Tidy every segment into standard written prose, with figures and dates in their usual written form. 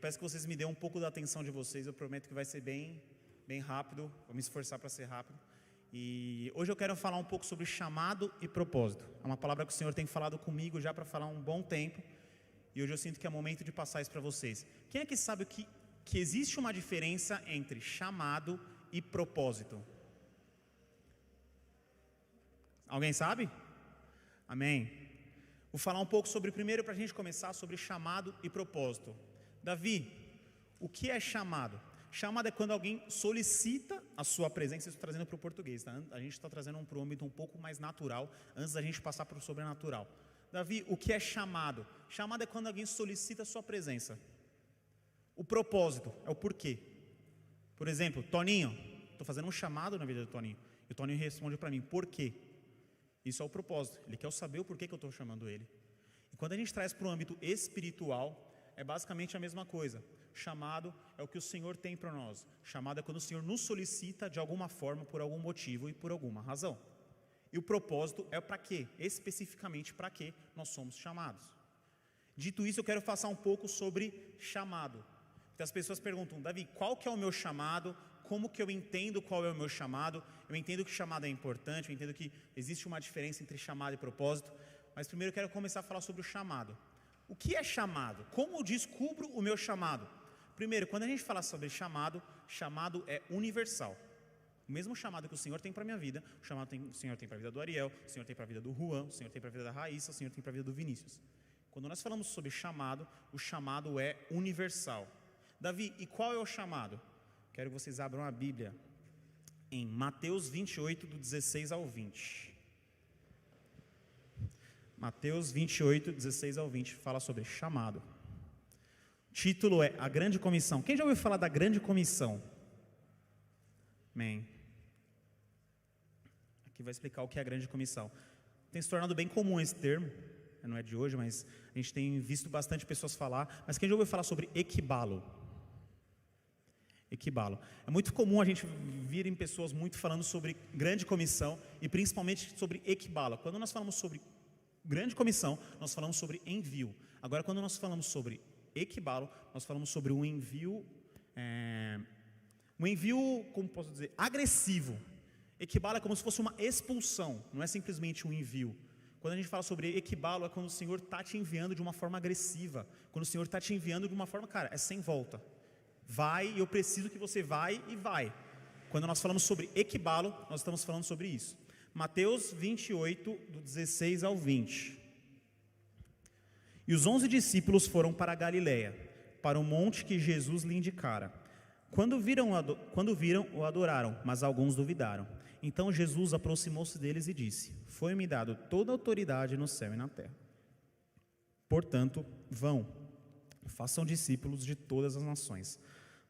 peço que vocês me dêem um pouco da atenção de vocês. Eu prometo que vai ser bem rápido. Vou me esforçar para ser rápido. E hoje eu quero falar um pouco sobre chamado e propósito. É uma palavra que o Senhor tem falado comigo já para falar um bom tempo. E hoje eu sinto que é momento de passar isso para vocês. Quem é que sabe que existe uma diferença entre chamado e propósito? Alguém sabe? Amém. Vou falar um pouco sobre, primeiro, para a gente começar, sobre chamado e propósito. Davi, o que é chamado? Chamado é quando alguém solicita a sua presença. Estou trazendo para o português, tá? A gente está trazendo para um âmbito um pouco mais natural, antes da gente passar para o sobrenatural. Davi, o que é chamado? Chamado é quando alguém solicita a sua presença. O propósito é o porquê. Por exemplo, Toninho, estou fazendo um chamado na vida do Toninho. E o Toninho responde para mim, por quê? Isso é o propósito. Ele quer saber o porquê que eu estou chamando ele. E quando a gente traz para o âmbito espiritual, é basicamente a mesma coisa. Chamado é o que o Senhor tem para nós. Chamado é quando o Senhor nos solicita de alguma forma, por algum motivo e por alguma razão. E o propósito é para quê? Especificamente para quê nós somos chamados. Dito isso, eu quero falar um pouco sobre chamado. Porque as pessoas perguntam, Davi, qual que é o meu chamado? Como que eu entendo qual é o meu chamado? Eu entendo que chamado é importante, eu entendo que existe uma diferença entre chamado e propósito. Mas primeiro eu quero começar a falar sobre o chamado. O que é chamado? Como eu descubro o meu chamado? Primeiro, quando a gente fala sobre chamado, chamado é universal. O mesmo chamado que o Senhor tem para a minha vida, o Senhor tem para a vida do Ariel, o Senhor tem para a vida do Juan, o Senhor tem para a vida da Raíssa, o Senhor tem para a vida do Vinícius. Quando nós falamos sobre chamado, o chamado é universal. Davi, e qual é o chamado? Quero que vocês abram a Bíblia em Mateus 28, do 16 ao 20. Mateus 28, 16 ao 20, fala sobre chamado. O título é A Grande Comissão. Quem já ouviu falar da Grande Comissão? Amém. Aqui vai explicar o que é a Grande Comissão. Tem se tornado bem comum esse termo, não é de hoje, mas a gente tem visto bastante pessoas falar. Mas quem já ouviu falar sobre equibalo? Equibalo. É muito comum a gente vir em pessoas muito falando sobre grande comissão e principalmente sobre equibalo. Quando nós falamos sobre grande comissão, nós falamos sobre envio. Agora, quando nós falamos sobre equibalo, nós falamos sobre um envio, como posso dizer, agressivo. Equibalo é como se fosse uma expulsão, não é simplesmente um envio. Quando a gente fala sobre equibalo, é quando o Senhor está te enviando de uma forma agressiva. Quando o Senhor está te enviando de uma forma, cara, é sem volta. Vai, e eu preciso que você vai e vai. Quando nós falamos sobre equibalo, nós estamos falando sobre isso. Mateus 28, do 16 ao 20. E os 11 discípulos foram para a Galiléia, para o monte que Jesus lhe indicara. Quando viram, o adoraram, mas alguns duvidaram. Então Jesus aproximou-se deles e disse: Foi-me dado toda a autoridade no céu e na terra. Portanto, vão, façam discípulos de todas as nações,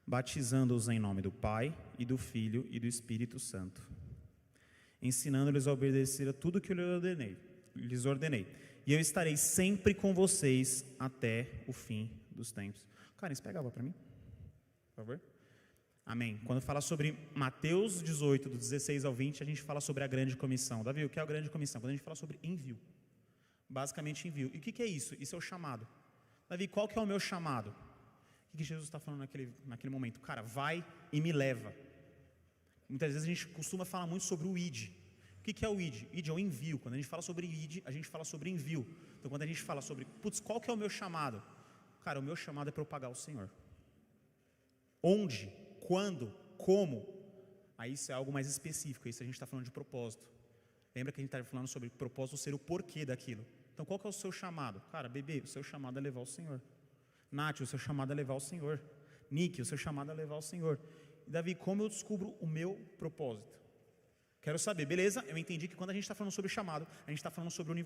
batizando-os em nome do Pai, e do Filho, e do Espírito Santo, ensinando-lhes a obedecer a tudo que eu lhes ordenei. E eu estarei sempre com vocês até o fim dos tempos. Karen, você pegava para mim, por favor? Amém. Quando fala sobre Mateus 18, do 16 ao 20, a gente fala sobre a grande comissão. Davi, o que é a grande comissão? Quando a gente fala sobre envio. Basicamente envio. E o que é isso? Isso é o chamado. Davi, qual que é o meu chamado? O que Jesus está falando naquele momento? Cara, vai e me leva. Muitas vezes a gente costuma falar muito sobre o ID. O que é o ID? ID é o envio. Quando a gente fala sobre ID, a gente fala sobre envio. Então quando a gente fala sobre, qual que é o meu chamado? Cara, o meu chamado é propagar o Senhor. Onde? Quando? Como? Aí isso é algo mais específico. Isso a gente está falando de propósito. Lembra que a gente está falando sobre propósito ser o porquê daquilo. Então qual que é o seu chamado? Cara, bebê, o seu chamado é levar o Senhor. Nath, o seu chamado é levar o Senhor. Nick, o seu chamado é levar o Senhor. E Davi, como eu descubro o meu propósito? Quero saber, beleza? Eu entendi que quando a gente está falando sobre chamado, a gente está falando sobre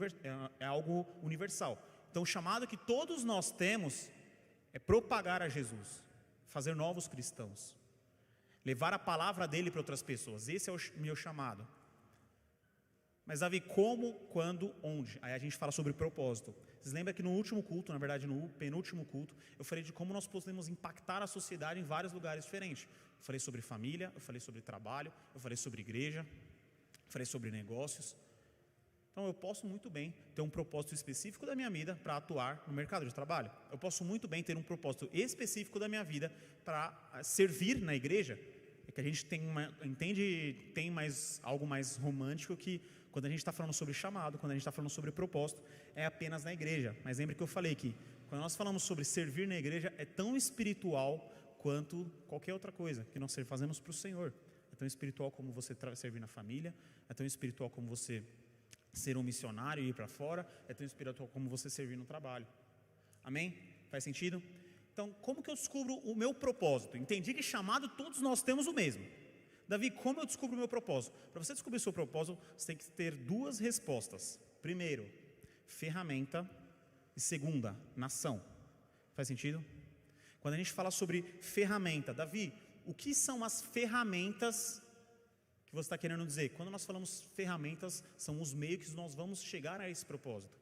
algo universal. Então o chamado que todos nós temos é propagar a Jesus, fazer novos cristãos, levar a palavra dele para outras pessoas. Esse é o meu chamado. Mas Davi, como, quando, onde? Aí a gente fala sobre propósito. Vocês lembram que no último culto, na verdade no penúltimo culto, eu falei de como nós podemos impactar a sociedade em vários lugares diferentes. Eu falei sobre família, eu falei sobre trabalho, eu falei sobre igreja, eu falei sobre negócios. Então eu posso muito bem ter um propósito específico da minha vida para atuar no mercado de trabalho. Eu posso muito bem ter um propósito específico da minha vida para servir na igreja. É que a gente tem mais algo mais romântico que quando a gente está falando sobre chamado, quando a gente está falando sobre propósito, é apenas na igreja. Mas lembre que eu falei que quando nós falamos sobre servir na igreja, é tão espiritual quanto qualquer outra coisa que nós fazemos para o Senhor. É tão espiritual como você servir na família, é tão espiritual como você ser um missionário e ir para fora, é tão espiritual como você servir no trabalho. Amém? Faz sentido? Então, como que eu descubro o meu propósito? Entendi que chamado todos nós temos o mesmo. Davi, como eu descubro o meu propósito? Para você descobrir o seu propósito, você tem que ter duas respostas. Primeiro, ferramenta, e segunda, nação. Faz sentido? Quando a gente fala sobre ferramenta, Davi, o que são as ferramentas que você está querendo dizer? Quando nós falamos ferramentas, são os meios que nós vamos chegar a esse propósito.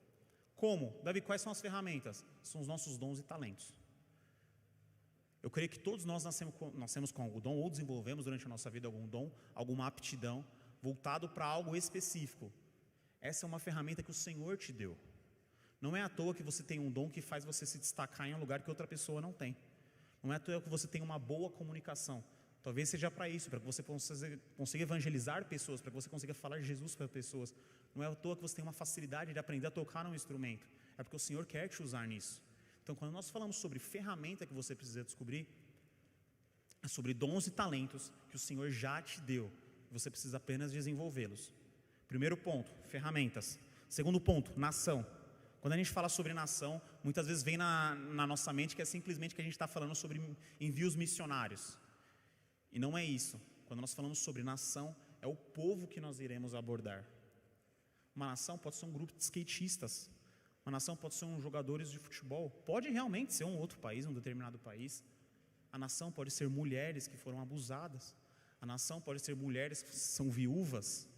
Como? Davi, quais são as ferramentas? São os nossos dons e talentos. Eu creio que todos nós nascemos com algum dom, ou desenvolvemos durante a nossa vida algum dom, alguma aptidão, voltado para algo específico. Essa é uma ferramenta que o Senhor te deu. Não é à toa que você tem um dom que faz você se destacar em um lugar que outra pessoa não tem. Não é à toa que você tem uma boa comunicação. Talvez seja para isso, para que você consiga evangelizar pessoas, para que você consiga falar de Jesus para pessoas. Não é à toa que você tem uma facilidade de aprender a tocar um instrumento. É porque o Senhor quer te usar nisso. Então, quando nós falamos sobre ferramenta que você precisa descobrir, é sobre dons e talentos que o Senhor já te deu. Você precisa apenas desenvolvê-los. Primeiro ponto, ferramentas. Segundo ponto, nação. Quando a gente fala sobre nação, muitas vezes vem na nossa mente que é simplesmente que a gente está falando sobre envios missionários. E não é isso. Quando nós falamos sobre nação, é o povo que nós iremos abordar. Uma nação pode ser um grupo de skatistas. Uma nação pode ser jogadores de futebol. Pode realmente ser um outro país, um determinado país. A nação pode ser mulheres que foram abusadas. A nação pode ser mulheres que são viúvas.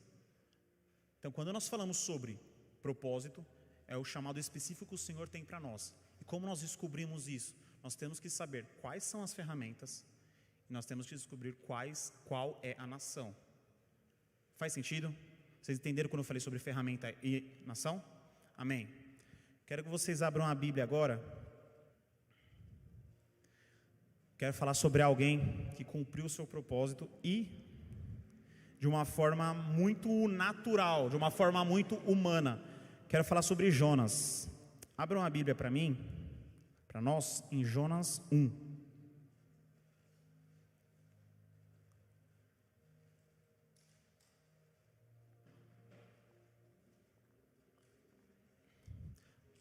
Então, quando nós falamos sobre propósito, é o chamado específico que o Senhor tem para nós. E como nós descobrimos isso? Nós temos que saber quais são as ferramentas. E nós temos que descobrir qual é a nação. Faz sentido? Vocês entenderam quando eu falei sobre ferramenta e nação? Amém. Quero que vocês abram a Bíblia agora. Quero falar sobre alguém que cumpriu o seu propósito e de uma forma muito natural, de uma forma muito humana. Quero falar sobre Jonas. Abram a Bíblia para mim, para nós, em Jonas 1.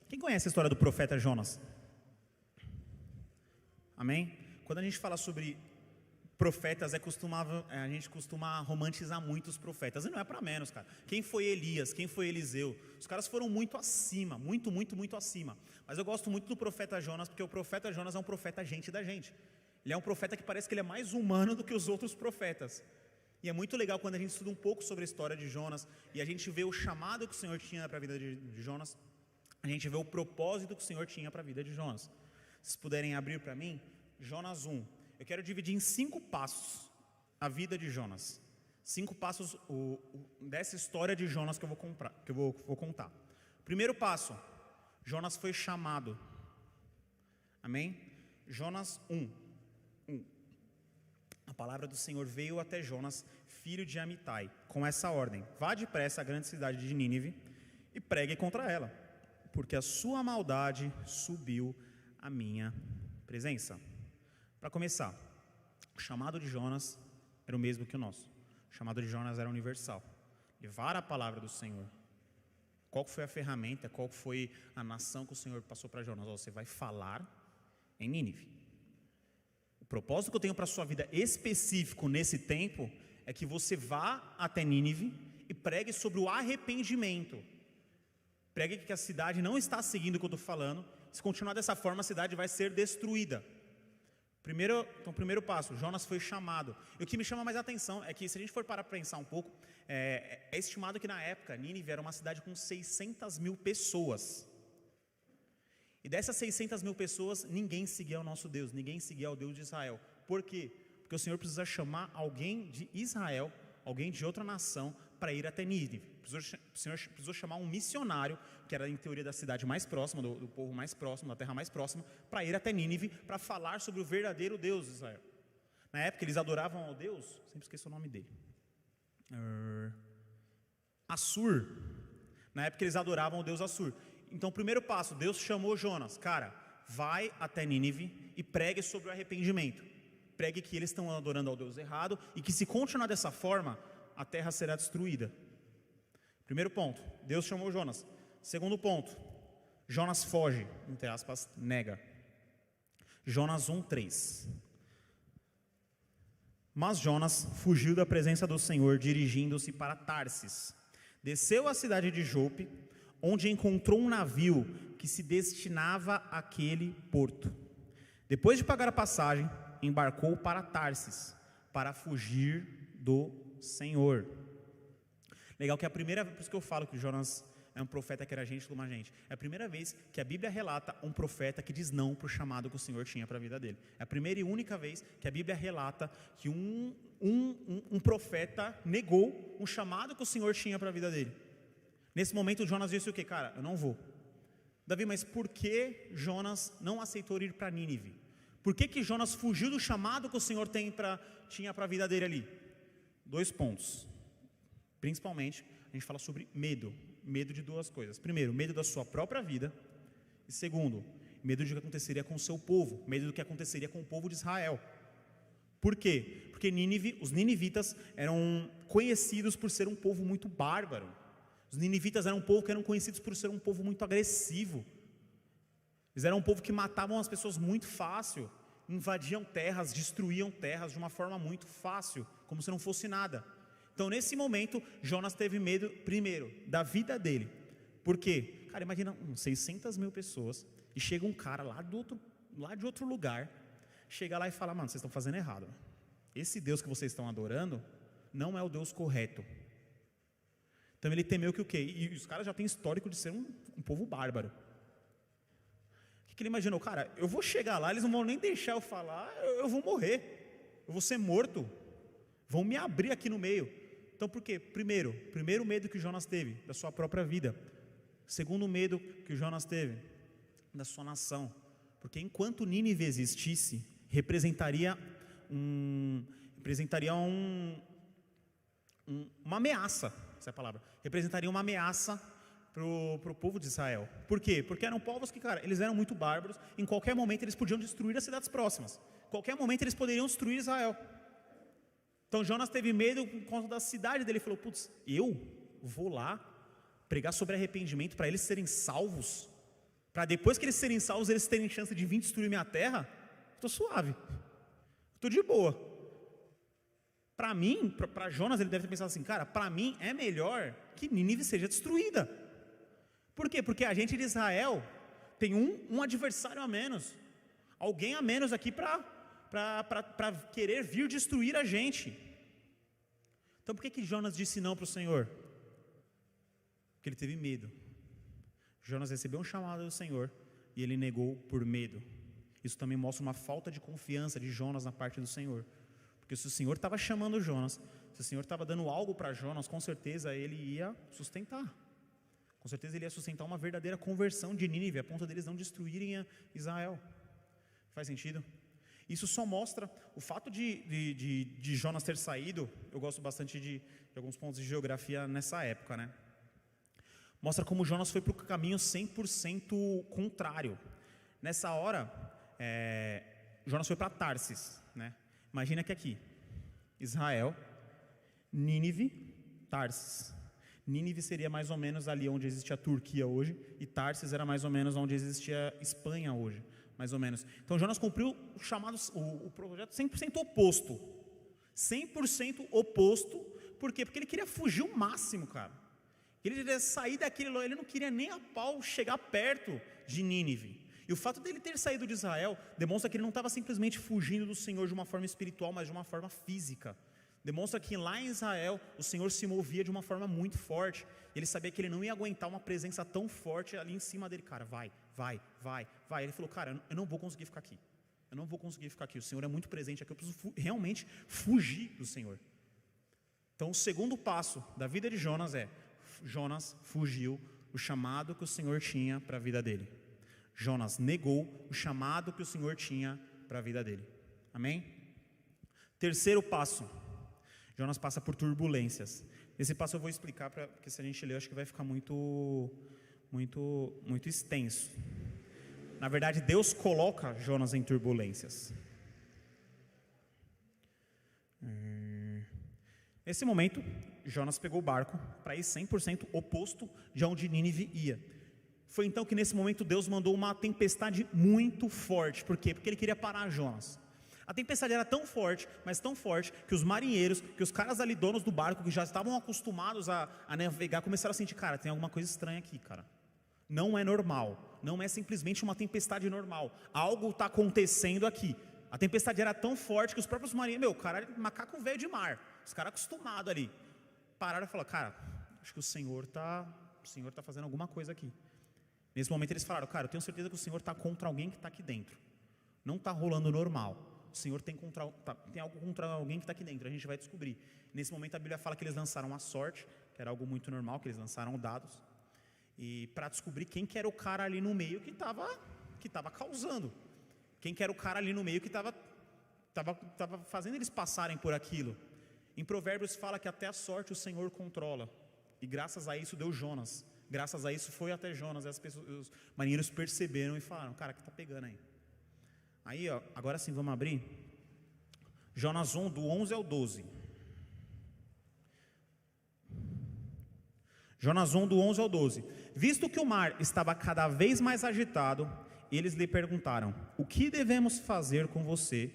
Quem conhece a história do profeta Jonas? Amém? Quando a gente fala sobre profetas, a gente costuma romantizar muito os profetas. E não é para menos, cara. Quem foi Elias? Quem foi Eliseu? Os caras foram muito acima, muito acima. Mas eu gosto muito do profeta Jonas, porque o profeta Jonas é um profeta gente da gente. Ele é um profeta que parece que ele é mais humano do que os outros profetas. E é muito legal quando a gente estuda um pouco sobre a história de Jonas e a gente vê o chamado que o Senhor tinha para a vida de Jonas. A gente vê o propósito que o Senhor tinha para a vida de Jonas. Se vocês puderem abrir para mim, Jonas 1. Eu quero dividir em 5 passos a vida de Jonas. 5 passos dessa história de Jonas que eu vou contar. Primeiro passo, Jonas foi chamado. Amém? Jonas 1. A palavra do Senhor veio até Jonas, filho de Amitai, com essa ordem: vá depressa à grande cidade de Nínive e pregue contra ela, porque a sua maldade subiu à minha presença. Para começar, o chamado de Jonas era o mesmo que o nosso. O chamado de Jonas era universal. Levar a palavra do Senhor. Qual foi a ferramenta, qual foi a nação que o Senhor passou para Jonas? Você vai falar em Nínive. O propósito que eu tenho para a sua vida específico nesse tempo é que você vá até Nínive e pregue sobre o arrependimento. Pregue que a cidade não está seguindo o que eu estou falando. Se continuar dessa forma, a cidade vai ser destruída. Primeiro passo, Jonas foi chamado. E o que me chama mais a atenção é que, se a gente for parar para pensar um pouco, é estimado que na época, Nínive era uma cidade com 600 mil pessoas. E dessas 600 mil pessoas, ninguém seguia o nosso Deus, ninguém seguia o Deus de Israel. Por quê? Porque o Senhor precisa chamar alguém de Israel, alguém de outra nação, para ir até Nínive. O Senhor precisou chamar um missionário, que era em teoria da cidade mais próxima, do povo mais próximo, da terra mais próxima, para ir até Nínive, para falar sobre o verdadeiro Deus de Israel. Na época eles adoravam ao Deus, sempre esqueço o nome dele, Assur. Na época eles adoravam ao Deus Assur. Então o primeiro passo, Deus chamou Jonas, cara, vai até Nínive e pregue sobre o arrependimento. Pregue que eles estão adorando ao Deus errado e que se continuar dessa forma, a terra será destruída. Primeiro ponto, Deus chamou Jonas. Segundo ponto, Jonas foge, entre aspas, nega. Jonas 1:3. Mas Jonas fugiu da presença do Senhor, dirigindo-se para Tarsis. Desceu à cidade de Jope, onde encontrou um navio que se destinava àquele porto. Depois de pagar a passagem, embarcou para Tarsis, para fugir do Senhor. Legal que é a primeira vez, por isso que eu falo que Jonas é um profeta que era gente como a gente. É a primeira vez que a Bíblia relata um profeta que diz não para o chamado que o Senhor tinha para a vida dele. É a primeira e única vez que a Bíblia relata que um profeta negou um chamado que o Senhor tinha para a vida dele. Nesse momento Jonas disse o quê? Cara, eu não vou. Davi, mas por que Jonas não aceitou ir para Nínive? Por que Jonas fugiu do chamado que o Senhor tinha para a vida dele ali? 2 pontos. Principalmente, a gente fala sobre medo. Medo de 2 coisas. Primeiro, medo da sua própria vida. E segundo, medo do que aconteceria com o seu povo. Medo do que aconteceria com o povo de Israel. Por quê? Porque Nínive, os ninivitas eram conhecidos por ser um povo muito bárbaro. Os ninivitas eram um povo que eram conhecidos por ser um povo muito agressivo. Eles eram um povo que matavam as pessoas muito fácil, invadiam terras, destruíam terras de uma forma muito fácil, como se não fosse nada. Então, nesse momento, Jonas teve medo, primeiro, da vida dele. Por quê? Cara, imagina 600 mil pessoas, e chega um cara lá de outro lugar, chega lá e fala, mano, vocês estão fazendo errado. Esse Deus que vocês estão adorando, não é o Deus correto. Então, ele temeu que o quê? E os caras já têm histórico de ser um povo bárbaro. O que ele imaginou? Cara, eu vou chegar lá, eles não vão nem deixar eu falar, eu vou morrer, eu vou ser morto, vão me abrir aqui no meio. Então por quê? Primeiro medo que Jonas teve, da sua própria vida. Segundo medo que Jonas teve, da sua nação. Porque enquanto Nínive existisse, representaria uma ameaça, essa é a palavra, representaria uma ameaça para o povo de Israel. Por quê? Porque eram povos que, cara, eles eram muito bárbaros, em qualquer momento eles podiam destruir as cidades próximas, em qualquer momento eles poderiam destruir Israel. Então Jonas teve medo por conta da cidade dele, ele falou, putz, eu vou lá pregar sobre arrependimento para eles serem salvos, para depois que eles serem salvos, eles terem chance de vir destruir minha terra? Estou suave, estou de boa. Para mim, para Jonas, ele deve ter pensado assim, cara, para mim é melhor que Nínive seja destruída. Por quê? Porque a gente de Israel tem um adversário a menos, alguém a menos aqui para querer vir destruir a gente. Então por que Jonas disse não para o Senhor? Porque ele teve medo. Jonas recebeu um chamado do Senhor e ele negou por medo. Isso também mostra uma falta de confiança de Jonas na parte do Senhor. Porque se o Senhor estava chamando Jonas, se o Senhor estava dando algo para Jonas, com certeza ele ia sustentar. Com certeza ele ia sustentar uma verdadeira conversão de Nínive, a ponto deles não destruírem Israel. Faz sentido? Isso só mostra o fato de Jonas ter saído. Eu gosto bastante de alguns pontos de geografia nessa época, né? Mostra como Jonas foi para o caminho 100% contrário. Nessa hora, Jonas foi para Tarsis, né? Imagina que aqui, Israel, Nínive, Tarsis. Nínive seria mais ou menos ali onde existe a Turquia hoje, e Tarsis era mais ou menos onde existia a Espanha hoje, mais ou menos. Então Jonas cumpriu o projeto 100% oposto. 100% oposto, por quê? Porque ele queria fugir o máximo, cara. Ele queria sair daquele, ele não queria nem a pau chegar perto de Nínive. E o fato dele ter saído de Israel demonstra que ele não estava simplesmente fugindo do Senhor de uma forma espiritual, mas de uma forma física. Demonstra que lá em Israel o Senhor se movia de uma forma muito forte. Ele sabia que ele não ia aguentar uma presença tão forte ali em cima dele. Cara, vai. Ele falou, cara, eu não vou conseguir ficar aqui. O Senhor é muito presente aqui, eu preciso realmente fugir do Senhor. Então, o segundo passo da vida de Jonas é: Jonas fugiu do chamado que o Senhor tinha para a vida dele. Jonas negou o chamado que o Senhor tinha para a vida dele. Amém? Terceiro passo: Jonas passa por turbulências. Esse passo eu vou explicar, porque se a gente ler, acho que vai ficar muito extenso. Na verdade, Deus coloca Jonas em turbulências. Nesse momento, Jonas pegou o barco para ir 100% oposto de onde Nínive ia. Foi então que nesse momento Deus mandou uma tempestade muito forte. Por quê? Porque ele queria parar Jonas. A tempestade era tão forte, mas tão forte, que os marinheiros, que os caras ali, donos do barco, que já estavam acostumados a navegar, começaram a sentir: cara, tem alguma coisa estranha aqui, cara. Não é normal, não é simplesmente uma tempestade normal. Algo está acontecendo aqui. A tempestade era tão forte que os próprios marinheiros, cara, macaco velho de mar, os caras acostumados ali, pararam e falaram: cara, acho que o Senhor está fazendo alguma coisa aqui. Nesse momento eles falaram: cara, eu tenho certeza que o Senhor está contra alguém que está aqui dentro. Não está rolando normal. O Senhor tem algo contra alguém que está aqui dentro, a gente vai descobrir. Nesse momento a Bíblia fala que eles lançaram a sorte, que era algo muito normal, que eles lançaram dados, e para descobrir quem que era o cara ali no meio que estava causando, quem que era o cara ali no meio que estava fazendo eles passarem por aquilo. Em Provérbios fala que até a sorte o Senhor controla, e graças a isso deu Jonas, graças a isso foi até Jonas, e os marinheiros perceberam e falaram: cara, que está pegando aí? Aí, agora sim, vamos abrir Jonas 1, do 11 ao 12. Jonas 1, do 11 ao 12. Visto que o mar estava cada vez mais agitado, eles lhe perguntaram: o que devemos fazer com você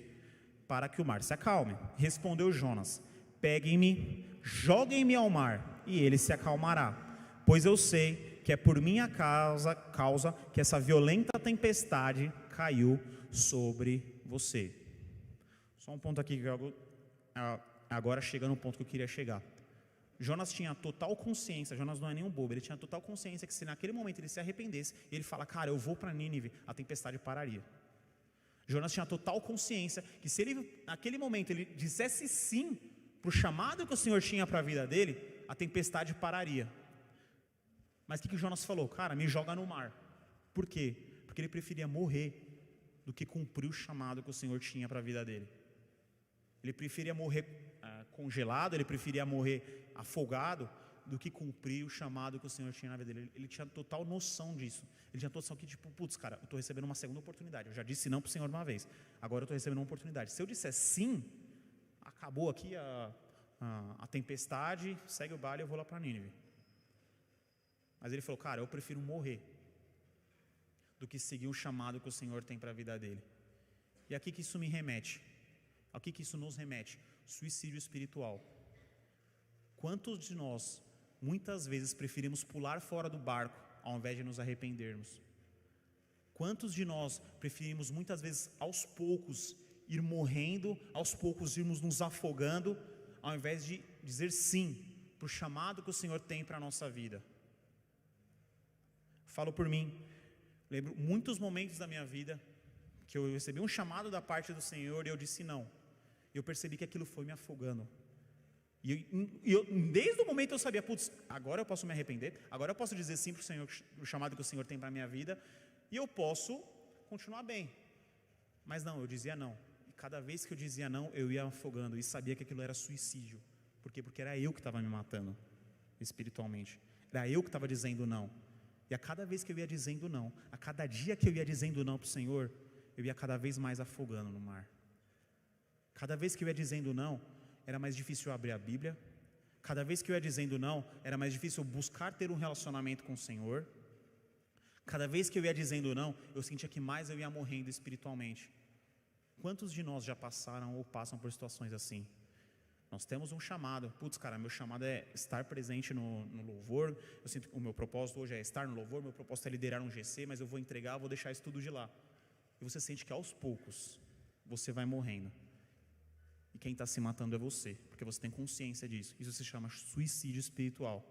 para que o mar se acalme? Respondeu Jonas: peguem-me, joguem-me ao mar, e ele se acalmará, pois eu sei que é por minha causa que essa violenta tempestade caiu sobre você. Só um ponto aqui, agora chegando no ponto que eu queria chegar. Jonas tinha total consciência, Jonas não é nenhum bobo, ele tinha total consciência que se naquele momento ele se arrependesse, ele fala: cara, eu vou para Nínive, a tempestade pararia. Jonas tinha total consciência que se ele, naquele momento, ele dissesse sim para o chamado que o Senhor tinha para a vida dele, a tempestade pararia. Mas o que Jonas falou? Cara, me joga no mar. Por quê? Porque ele preferia morrer do que cumprir o chamado que o Senhor tinha para a vida dele. Ele preferia morrer congelado, ele preferia morrer afogado, do que cumprir o chamado que o Senhor tinha na vida dele. Ele tinha total noção disso. Ele tinha noção que, putz, cara, eu estou recebendo uma segunda oportunidade. Eu já disse não para o Senhor uma vez, agora eu estou recebendo uma oportunidade. Se eu disser sim, acabou aqui a tempestade, segue o baile, eu vou lá para Nínive. Mas ele falou: cara, eu prefiro morrer do que seguir o chamado que o Senhor tem para a vida dele. E aqui que isso me remete? Ao que isso nos remete? Suicídio espiritual. Quantos de nós, muitas vezes, preferimos pular fora do barco, ao invés de nos arrependermos? Quantos de nós preferimos, muitas vezes, aos poucos, ir morrendo, aos poucos irmos nos afogando, ao invés de dizer sim para o chamado que o Senhor tem para a nossa vida? Falo por mim. Lembro muitos momentos da minha vida que eu recebi um chamado da parte do Senhor e eu disse não. Eu percebi que aquilo foi me afogando. E eu, desde o momento eu sabia: putz, agora eu posso me arrepender, agora eu posso dizer sim para o Senhor, o chamado que o Senhor tem para a minha vida, e eu posso continuar bem. Mas não, eu dizia não. E cada vez que eu dizia não, eu ia afogando e sabia que aquilo era suicídio. Por quê? Porque era eu que estava me matando espiritualmente. Era eu que estava dizendo não. E a cada vez que eu ia dizendo não, a cada dia que eu ia dizendo não para o Senhor, eu ia cada vez mais afogando no mar. Cada vez que eu ia dizendo não, era mais difícil eu abrir a Bíblia. Cada vez que eu ia dizendo não, era mais difícil eu buscar ter um relacionamento com o Senhor. Cada vez que eu ia dizendo não, eu sentia que mais eu ia morrendo espiritualmente. Quantos de nós já passaram ou passam por situações assim? Nós temos um chamado. Putz, cara, meu chamado é estar presente no louvor. Eu sinto que o meu propósito hoje é estar no louvor. Meu propósito é liderar um GC, mas eu vou entregar, vou deixar isso tudo de lá. E você sente que aos poucos você vai morrendo. E quem está se matando é você, porque você tem consciência disso. Isso se chama suicídio espiritual.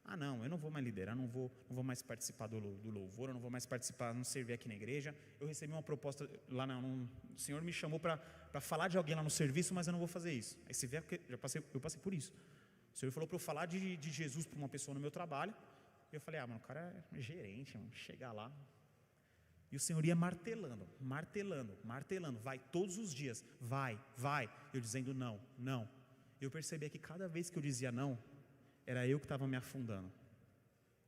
Ah, não, eu não vou mais liderar, não vou mais participar do louvor, eu não vou mais participar, não servir aqui na igreja. Eu recebi uma proposta lá, o Senhor me chamou para falar de alguém lá no serviço, mas eu não vou fazer isso. Aí você vê, eu passei por isso. O Senhor falou para eu falar de Jesus para uma pessoa no meu trabalho. E eu falei, mano, o cara é gerente, mano, chegar lá. E o Senhor ia martelando, vai todos os dias, vai. Eu dizendo não. Eu percebia que cada vez que eu dizia não, era eu que estava me afundando.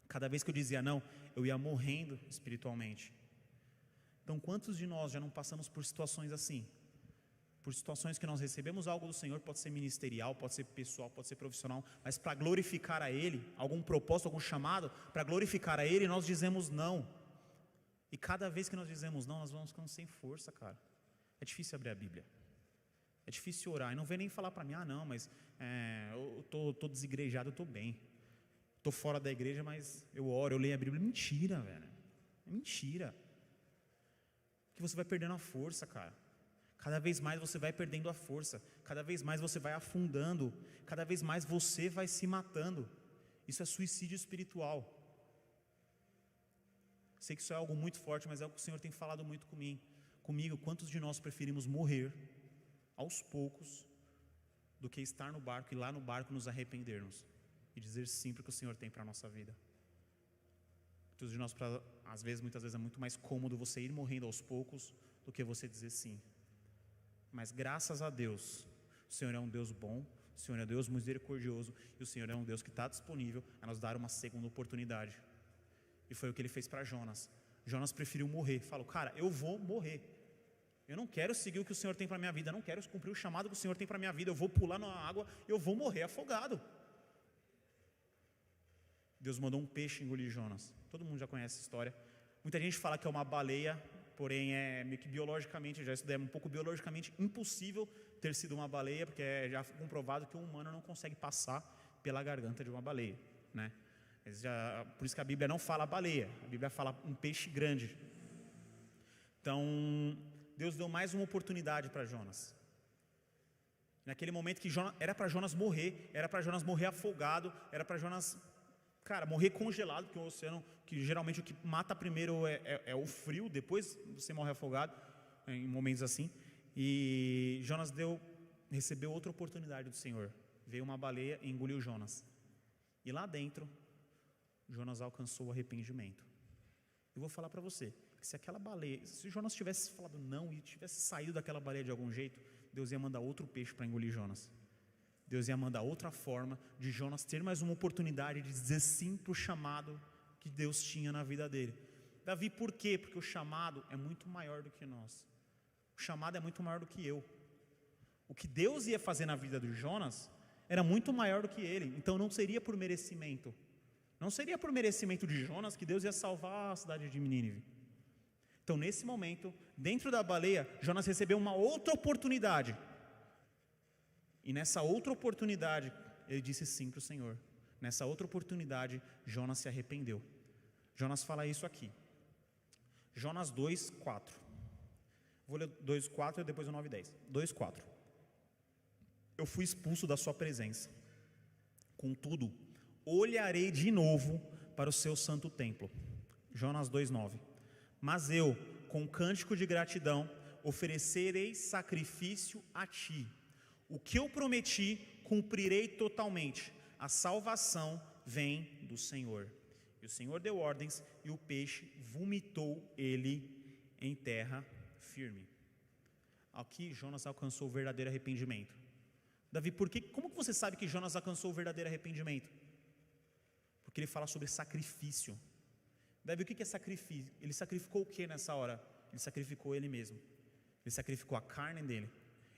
Cada vez que eu dizia não, eu ia morrendo espiritualmente. Então, quantos de nós já não passamos por situações assim? Por situações que nós recebemos algo do Senhor, pode ser ministerial, pode ser pessoal, pode ser profissional, mas para glorificar a Ele, algum propósito, algum chamado, para glorificar a Ele, nós dizemos não. E cada vez que nós dizemos não, nós vamos ficando sem força, cara. É difícil abrir a Bíblia. É difícil orar. E não vem nem falar para mim, não, mas eu tô desigrejado, eu estou bem. Estou fora da igreja, mas eu oro, eu leio a Bíblia. Mentira, velho. É mentira. Porque você vai perdendo a força, cara. Cada vez mais você vai perdendo a força. Cada vez mais você vai afundando. Cada vez mais você vai se matando. Isso é suicídio espiritual. Sei que isso é algo muito forte, mas é o que o Senhor tem falado muito comigo. Quantos de nós preferimos morrer aos poucos do que estar no barco e lá no barco nos arrependermos e dizer sim para o que o Senhor tem para a nossa vida? Muitos de nós, muitas vezes é muito mais cômodo você ir morrendo aos poucos do que você dizer sim. Mas graças a Deus, o Senhor é um Deus bom, o Senhor é um Deus misericordioso e o Senhor é um Deus que está disponível a nos dar uma segunda oportunidade. E foi o que Ele fez para Jonas. Jonas preferiu morrer. Falou, cara, eu vou morrer. Eu não quero seguir o que o Senhor tem para a minha vida, eu não quero cumprir o chamado que o Senhor tem para a minha vida, eu vou pular na água, eu vou morrer afogado. Deus mandou um peixe engolir Jonas. Todo mundo já conhece essa história. Muita gente fala que é uma baleia, porém é meio que biologicamente, já estudei, um pouco biologicamente impossível ter sido uma baleia, porque é já comprovado que um humano não consegue passar pela garganta de uma baleia, né? Por isso que a Bíblia não fala baleia, a Bíblia fala um peixe grande. Então, Deus deu mais uma oportunidade para Jonas. Naquele momento que era para Jonas morrer, afogado, era para Jonas, cara, morrer congelado, porque o oceano, que geralmente o que mata primeiro é o frio, depois você morre afogado, em momentos assim. E Jonas recebeu outra oportunidade do Senhor. Veio uma baleia e engoliu Jonas. E lá dentro, Jonas alcançou o arrependimento. Eu vou falar para você, que se aquela baleia, se Jonas tivesse falado não e tivesse saído daquela baleia de algum jeito, Deus ia mandar outro peixe para engolir Jonas. Deus ia mandar outra forma de Jonas ter mais uma oportunidade de dizer sim para o chamado que Deus tinha na vida dele. Davi, por quê? Porque o chamado é muito maior do que nós. O chamado é muito maior do que eu. O que Deus ia fazer na vida de Jonas era muito maior do que ele. Então não seria por merecimento. Não seria por merecimento de Jonas que Deus ia salvar a cidade de Nínive. Então, nesse momento, dentro da baleia, Jonas recebeu uma outra oportunidade. E nessa outra oportunidade, ele disse sim para o Senhor. Nessa outra oportunidade, Jonas se arrependeu. Jonas fala isso aqui. Jonas 2:4. Vou ler 2:4 e depois o 9:10. 2:4. Eu fui expulso da sua presença. Contudo, olharei de novo para o seu santo templo. Jonas 2:9. Mas eu, com cântico de gratidão, oferecerei sacrifício a ti. O que eu prometi, cumprirei totalmente. A salvação vem do Senhor. E o Senhor deu ordens, e o peixe vomitou ele em terra firme. Aqui Jonas alcançou o verdadeiro arrependimento. Davi, como que você sabe que Jonas alcançou o verdadeiro arrependimento? Porque ele fala sobre sacrifício. Davi, o que é sacrifício? Ele sacrificou o que nessa hora? Ele sacrificou ele mesmo. Ele sacrificou a carne dele.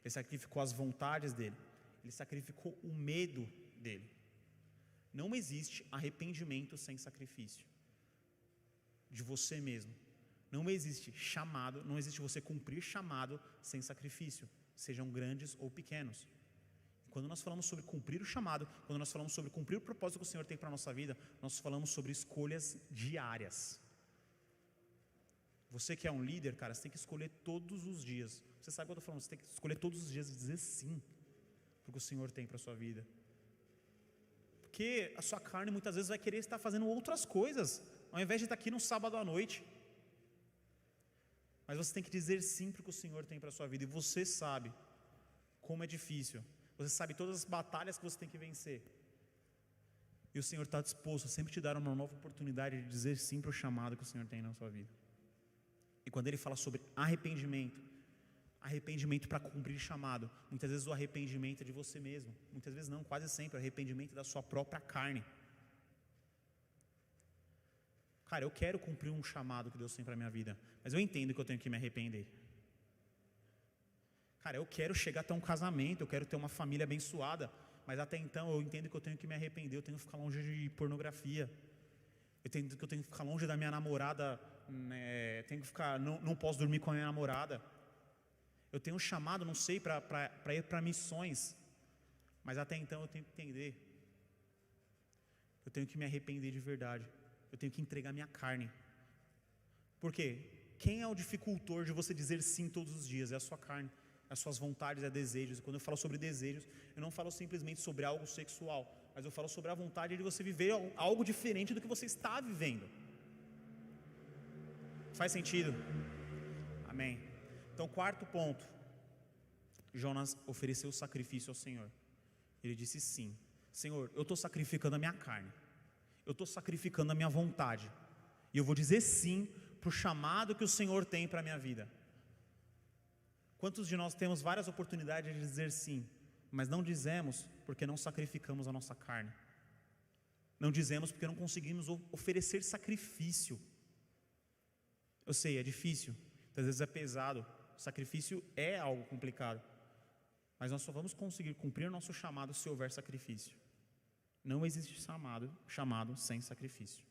Ele sacrificou as vontades dele. Ele sacrificou o medo dele. Não existe arrependimento sem sacrifício de você mesmo. Não existe chamado, não existe você cumprir chamado sem sacrifício, sejam grandes ou pequenos. Quando nós falamos sobre cumprir o chamado, quando nós falamos sobre cumprir o propósito que o Senhor tem para a nossa vida, nós falamos sobre escolhas diárias. Você que é um líder, cara, você tem que escolher todos os dias. Você sabe o que eu estou falando? Você tem que escolher todos os dias e dizer sim para o que o Senhor tem para a sua vida. Porque a sua carne muitas vezes vai querer estar fazendo outras coisas, ao invés de estar aqui no sábado à noite. Mas você tem que dizer sim para o que o Senhor tem para a sua vida. E você sabe como é difícil. Você sabe todas as batalhas que você tem que vencer. E o Senhor está disposto a sempre te dar uma nova oportunidade de dizer sim para o chamado que o Senhor tem na sua vida. E quando Ele fala sobre arrependimento para cumprir chamado, muitas vezes o arrependimento é de você mesmo. Muitas vezes não, quase sempre, o arrependimento da sua própria carne. Cara, eu quero cumprir um chamado que Deus tem para a minha vida, mas eu entendo que eu tenho que me arrepender. Cara, eu quero chegar até um casamento, eu quero ter uma família abençoada, mas até então eu entendo que eu tenho que me arrepender, eu tenho que ficar longe de pornografia, eu entendo que eu tenho que ficar longe da minha namorada, né, tenho que ficar, não posso dormir com a minha namorada. Eu tenho um chamado, não sei, para ir para missões, mas até então eu tenho que entender, eu tenho que me arrepender de verdade, eu tenho que entregar minha carne. Por quê? Quem é o dificultor de você dizer sim todos os dias? É a sua carne, as suas vontades, é desejos. E quando eu falo sobre desejos, eu não falo simplesmente sobre algo sexual, mas eu falo sobre a vontade de você viver algo diferente do que você está vivendo. Faz sentido? Amém. Então, quarto ponto, Jonas ofereceu sacrifício ao Senhor. Ele disse sim, Senhor, eu estou sacrificando a minha carne, eu estou sacrificando a minha vontade, e eu vou dizer sim para o chamado que o Senhor tem para a minha vida. Quantos de nós temos várias oportunidades de dizer sim, mas não dizemos porque não sacrificamos a nossa carne, não dizemos porque não conseguimos oferecer sacrifício. Eu sei, é difícil, às vezes é pesado, o sacrifício é algo complicado, mas nós só vamos conseguir cumprir o nosso chamado se houver sacrifício. Não existe chamado sem sacrifício.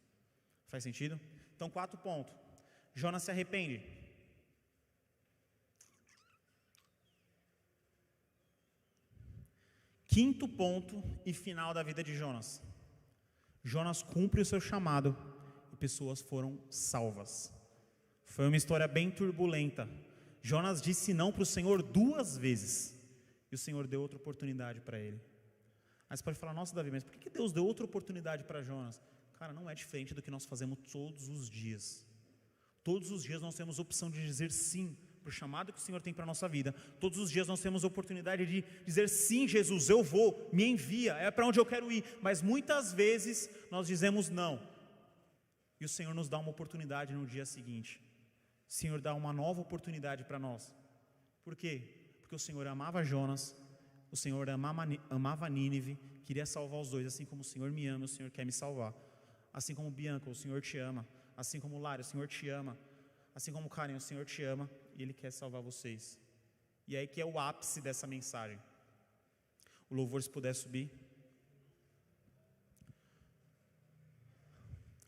Faz sentido? Então, 4 pontos. Jonas se arrepende. Quinto ponto e final da vida de Jonas. Jonas cumpre o seu chamado e pessoas foram salvas. Foi uma história bem turbulenta. Jonas disse não para o Senhor 2 vezes e o Senhor deu outra oportunidade para ele. Aí você pode falar, nossa Davi, mas por que Deus deu outra oportunidade para Jonas? Cara, não é diferente do que nós fazemos todos os dias. Todos os dias nós temos a opção de dizer sim para o chamado que o Senhor tem para a nossa vida. Todos os dias nós temos a oportunidade de dizer sim, Jesus, eu vou, me envia, é para onde eu quero ir. Mas muitas vezes nós dizemos não. E o Senhor nos dá uma oportunidade no dia seguinte. O Senhor dá uma nova oportunidade para nós. Por quê? Porque o Senhor amava Jonas, o Senhor amava Nínive, queria salvar os dois, assim como o Senhor me ama, o Senhor quer me salvar. Assim como Bianca, o Senhor te ama. Assim como Lara, o Senhor te ama. Assim como Karen, o Senhor te ama e Ele quer salvar vocês. E aí que é o ápice dessa mensagem. O louvor, se puder subir.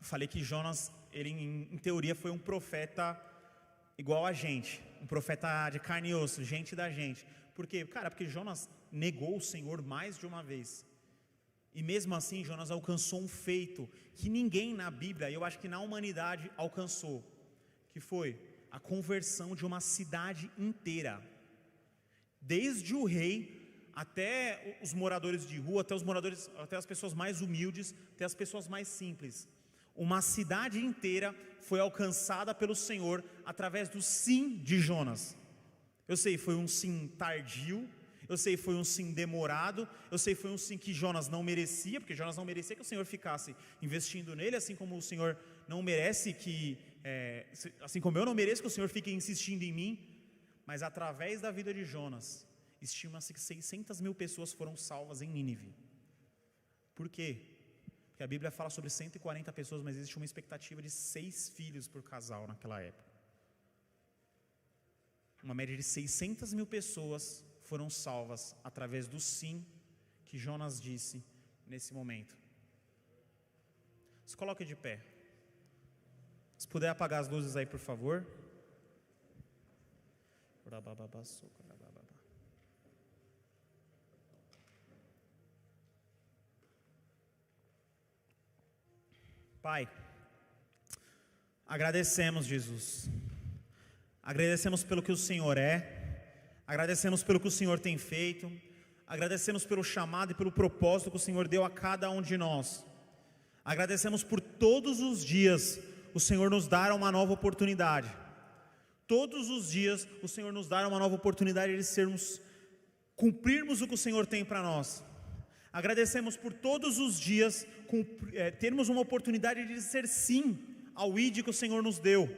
Eu falei que Jonas, ele em teoria foi um profeta igual a gente, um profeta de carne e osso, gente da gente. Por quê? Cara, porque Jonas negou o Senhor mais de uma vez. E mesmo assim Jonas alcançou um feito que ninguém na Bíblia, eu acho que na humanidade alcançou, que foi a conversão de uma cidade inteira. Desde o rei até os moradores de rua, até as pessoas mais humildes, até as pessoas mais simples. Uma cidade inteira foi alcançada pelo Senhor através do sim de Jonas. Eu sei, foi um sim tardio, eu sei, foi um sim demorado, eu sei, foi um sim que Jonas não merecia, porque Jonas não merecia que o Senhor ficasse investindo nele, assim como o Senhor não merece assim como eu não mereço que o Senhor fique insistindo em mim, mas através da vida de Jonas, estima-se que 600 mil pessoas foram salvas em Nínive. Por quê? Porque a Bíblia fala sobre 140 pessoas, mas existe uma expectativa de 6 filhos por casal naquela época. Uma média de 600 mil pessoas foram salvas através do sim que Jonas disse nesse momento. Se coloque de pé. Se puder apagar as luzes aí, por favor. Pai, agradecemos, Jesus. Agradecemos pelo que o Senhor é. Agradecemos pelo que o Senhor tem feito. Agradecemos pelo chamado e pelo propósito que o Senhor deu a cada um de nós. Agradecemos por todos os dias o Senhor nos dar uma nova oportunidade. Todos os dias o Senhor nos dá uma nova oportunidade de cumprirmos o que o Senhor tem para nós. Agradecemos por todos os dias termos uma oportunidade de dizer sim ao ID que o Senhor nos deu.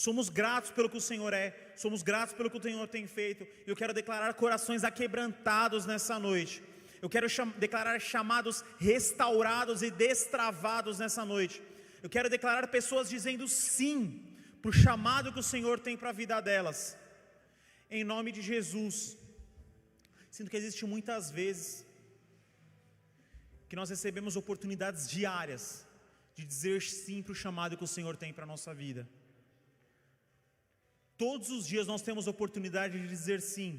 Somos gratos pelo que o Senhor é, somos gratos pelo que o Senhor tem feito. E eu quero declarar corações aquebrantados nessa noite. Eu quero declarar chamados restaurados e destravados nessa noite. Eu quero declarar pessoas dizendo sim para o chamado que o Senhor tem para a vida delas. Em nome de Jesus. Sinto que existe muitas vezes que nós recebemos oportunidades diárias de dizer sim para o chamado que o Senhor tem para a nossa vida. Todos os dias nós temos oportunidade de dizer sim,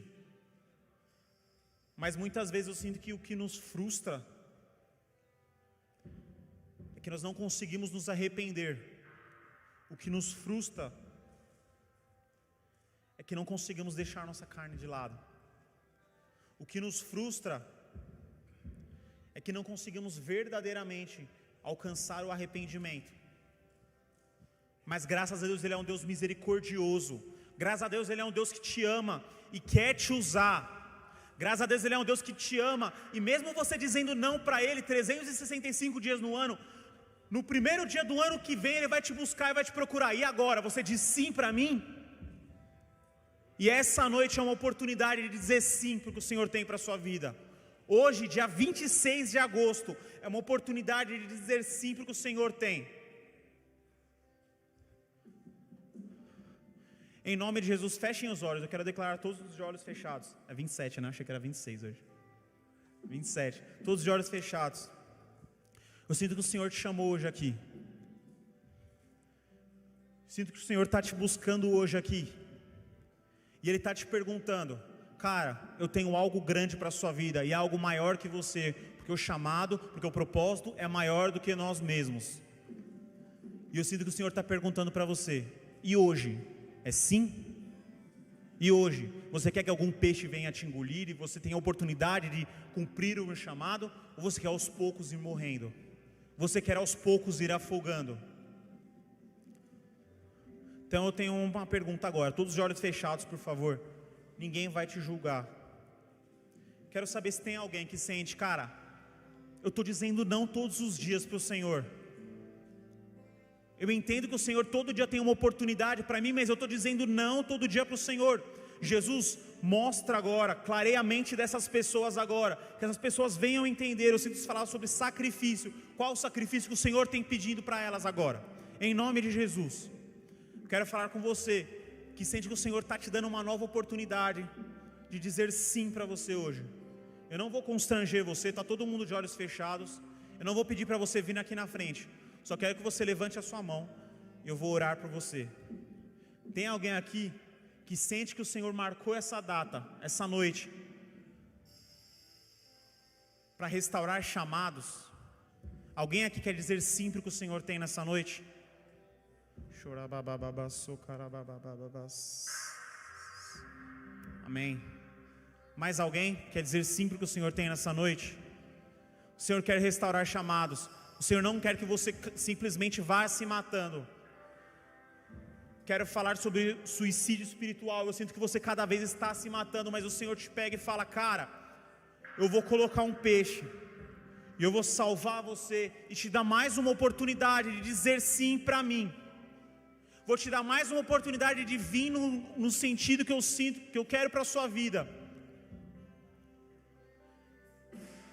mas muitas vezes eu sinto que o que nos frustra é que nós não conseguimos nos arrepender. O que nos frustra é que não conseguimos deixar nossa carne de lado. O que nos frustra é que não conseguimos verdadeiramente alcançar o arrependimento. Mas graças a Deus Ele é um Deus misericordioso. Graças a Deus Ele é um Deus que te ama e quer te usar. Graças a Deus Ele é um Deus que te ama. E mesmo você dizendo não para Ele 365 dias no ano, no primeiro dia do ano que vem Ele vai te buscar e vai te procurar. E agora, você diz sim para mim? E essa noite é uma oportunidade de dizer sim para o que o Senhor tem para a sua vida. Hoje, dia 26 de agosto, é uma oportunidade de dizer sim para o que o Senhor tem. Em nome de Jesus, fechem os olhos. Eu quero declarar todos os olhos fechados. É 27, né? Achei que era 26 hoje. 27. Todos os olhos fechados. Eu sinto que o Senhor te chamou hoje aqui. Sinto que o Senhor está te buscando hoje aqui. E Ele está te perguntando: cara, eu tenho algo grande para a sua vida. E é algo maior que você. Porque o chamado, porque o propósito é maior do que nós mesmos. E eu sinto que o Senhor está perguntando para você: e hoje? É sim? E hoje, você quer que algum peixe venha te engolir e você tenha a oportunidade de cumprir o meu chamado? Ou você quer aos poucos ir morrendo? Você quer aos poucos ir afogando? Então eu tenho uma pergunta agora. Todos os olhos fechados, por favor. Ninguém vai te julgar. Quero saber se tem alguém que sente: cara, eu estou dizendo não todos os dias para o Senhor. Eu entendo que o Senhor todo dia tem uma oportunidade para mim, mas eu estou dizendo não todo dia para o Senhor. Jesus, mostra agora, clareia a mente dessas pessoas agora, que essas pessoas venham entender. Eu sinto falar sobre sacrifício. Qual o sacrifício que o Senhor tem pedido para elas agora? Em nome de Jesus. Quero falar com você que sente que o Senhor está te dando uma nova oportunidade de dizer sim para você hoje. Eu não vou constranger você, está todo mundo de olhos fechados. Eu não vou pedir para você vir aqui na frente. Só quero que você levante a sua mão e eu vou orar por você. Tem alguém aqui que sente que o Senhor marcou essa data, essa noite, para restaurar chamados? Alguém aqui quer dizer sim para o que o Senhor tem nessa noite? Amém. Mais alguém quer dizer sim para o que o Senhor tem nessa noite? O Senhor quer restaurar chamados. O Senhor não quer que você simplesmente vá se matando. Quero falar sobre suicídio espiritual. Eu sinto que você cada vez está se matando, mas o Senhor te pega e fala: cara, eu vou colocar um peixe e eu vou salvar você e te dar mais uma oportunidade de dizer sim para mim. Vou te dar mais uma oportunidade de vir no sentido que eu sinto, que eu quero para a sua vida.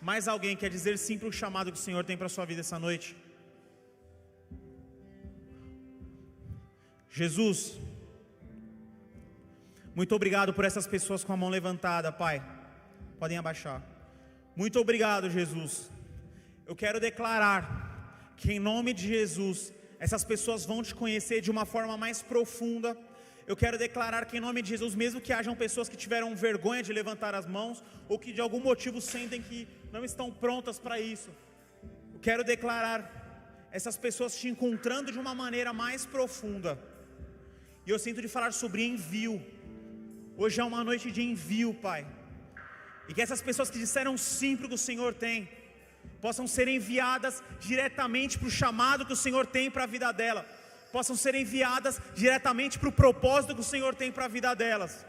Mais alguém quer dizer sim para o chamado que o Senhor tem para a sua vida essa noite? Jesus, muito obrigado por essas pessoas com a mão levantada, Pai. Podem abaixar. Muito obrigado, Jesus. Eu quero declarar que em nome de Jesus, essas pessoas vão te conhecer de uma forma mais profunda. Eu quero declarar que em nome de Jesus, mesmo que hajam pessoas que tiveram vergonha de levantar as mãos, ou que de algum motivo sentem que não estão prontas para isso, eu quero declarar essas pessoas te encontrando de uma maneira mais profunda. E eu sinto de falar sobre envio. Hoje é uma noite de envio, Pai. E que essas pessoas que disseram sim para o que o Senhor tem, possam ser enviadas diretamente para o chamado que o Senhor tem para a vida dela, possam ser enviadas diretamente para o propósito que o Senhor tem para a vida delas,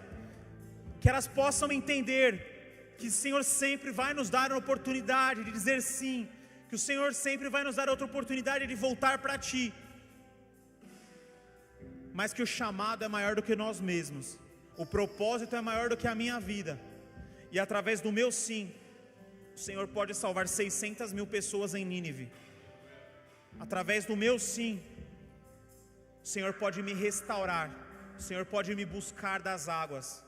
que elas possam entender que o Senhor sempre vai nos dar uma oportunidade de dizer sim, que o Senhor sempre vai nos dar outra oportunidade de voltar para Ti, mas que o chamado é maior do que nós mesmos, o propósito é maior do que a minha vida, e através do meu sim, o Senhor pode salvar 600.000 pessoas em Nínive. Através do meu sim, o Senhor pode me restaurar, o Senhor pode me buscar das águas.